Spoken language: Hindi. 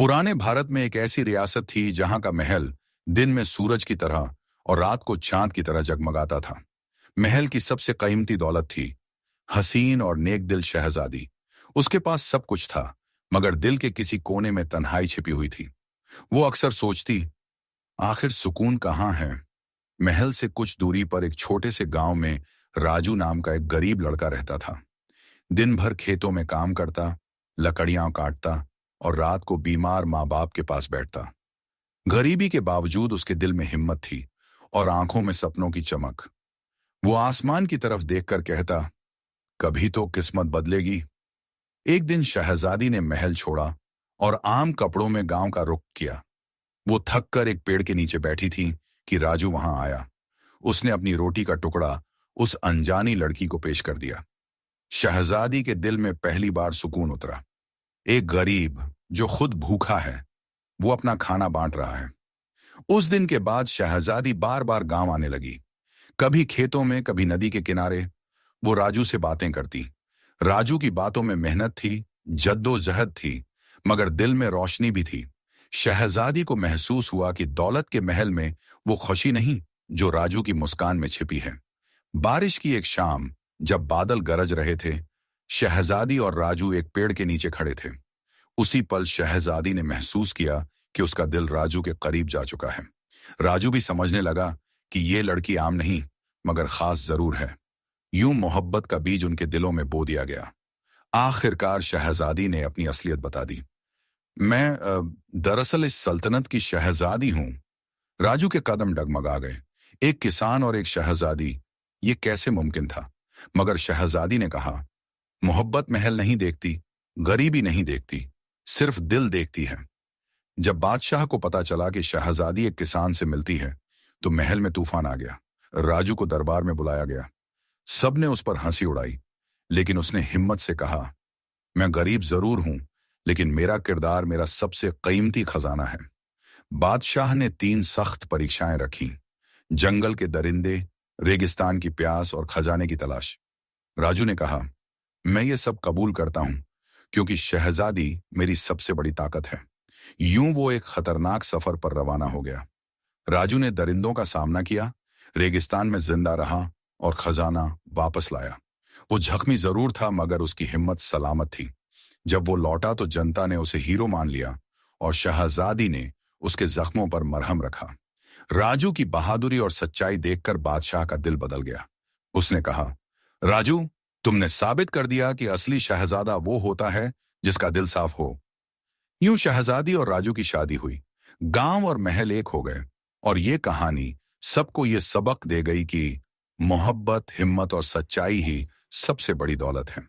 पुराने भारत में एक ऐसी रियासत थी जहां का महल दिन में सूरज की तरह और रात को चांद की तरह जगमगाता था। महल की सबसे कीमती दौलत थी हसीन और नेक दिल शहजादी। उसके पास सब कुछ था, मगर दिल के किसी कोने में तन्हाई छिपी हुई थी। वो अक्सर सोचती, आखिर सुकून कहाँ है। महल से कुछ दूरी पर एक छोटे से गांव में राजू नाम का एक गरीब लड़का रहता था। दिन भर खेतों में काम करता, लकड़ियां काटता और रात को बीमार माँ बाप के पास बैठता। गरीबी के बावजूद उसके दिल में हिम्मत थी और आंखों में सपनों की चमक। वो आसमान की तरफ देखकर कहता, कभी तो किस्मत बदलेगी। एक दिन शहजादी ने महल छोड़ा और आम कपड़ों में गांव का रुख किया। वो थक कर एक पेड़ के नीचे बैठी थी कि राजू वहां आया। उसने अपनी रोटी का टुकड़ा उस अनजानी लड़की को पेश कर दिया। शहजादी के दिल में पहली बार सुकून उतरा। एक गरीब जो खुद भूखा है, वो अपना खाना बांट रहा है। उस दिन के बाद शहजादी बार बार गांव आने लगी। कभी खेतों में, कभी नदी के किनारे। वो राजू से बातें करती। राजू की बातों में मेहनत थी, जद्दोजहद थी, मगर दिल में रोशनी भी थी। शहजादी को महसूस हुआ कि दौलत के महल में वो खुशी नहीं जो राजू की मुस्कान में छिपी है। बारिश की एक शाम, जब बादल गरज रहे थे, शहजादी और राजू एक पेड़ के नीचे खड़े थे। उसी पल शहजादी ने महसूस किया कि उसका दिल राजू के करीब जा चुका है। राजू भी समझने लगा कि ये लड़की आम नहीं, मगर खास जरूर है। यूं मोहब्बत का बीज उनके दिलों में बो दिया गया। आखिरकार शहजादी ने अपनी असलियत बता दी। मैं दरअसल इस सल्तनत की शहजादी हूं। राजू के कदम डगमगा गए। एक किसान और एक शहजादी, ये कैसे मुमकिन था। मगर शहजादी ने कहा, मोहब्बत महल नहीं देखती, गरीबी नहीं देखती, सिर्फ दिल देखती है। जब बादशाह को पता चला कि शहजादी एक किसान से मिलती है, तो महल में तूफान आ गया। राजू को दरबार में बुलाया गया। सबने उस पर हंसी उड़ाई, लेकिन उसने हिम्मत से कहा, मैं गरीब जरूर हूं, लेकिन मेरा किरदार मेरा सबसे कीमती खजाना है। बादशाह ने 3 सख्त परीक्षाएं रखी। जंगल के दरिंदे, रेगिस्तान की प्यास और खजाने की तलाश। राजू ने कहा, मैं ये सब कबूल करता हूं, क्योंकि शहजादी मेरी सबसे बड़ी ताकत है। यूं वो एक खतरनाक सफर पर रवाना हो गया। राजू ने दरिंदों का सामना किया, रेगिस्तान में जिंदा रहा और खजाना वापस लाया। वो जख्मी जरूर था, मगर उसकी हिम्मत सलामत थी। जब वो लौटा तो जनता ने उसे हीरो मान लिया और शहजादी ने उसके जख्मों पर मरहम रखा। राजू की बहादुरी और सच्चाई देखकर बादशाह का दिल बदल गया। उसने कहा, राजू, तुमने साबित कर दिया कि असली शहजादा वो होता है जिसका दिल साफ हो। यूं शहजादी और राजू की शादी हुई। गांव और महल एक हो गए और ये कहानी सबको ये सबक दे गई कि मोहब्बत, हिम्मत और सच्चाई ही सबसे बड़ी दौलत है।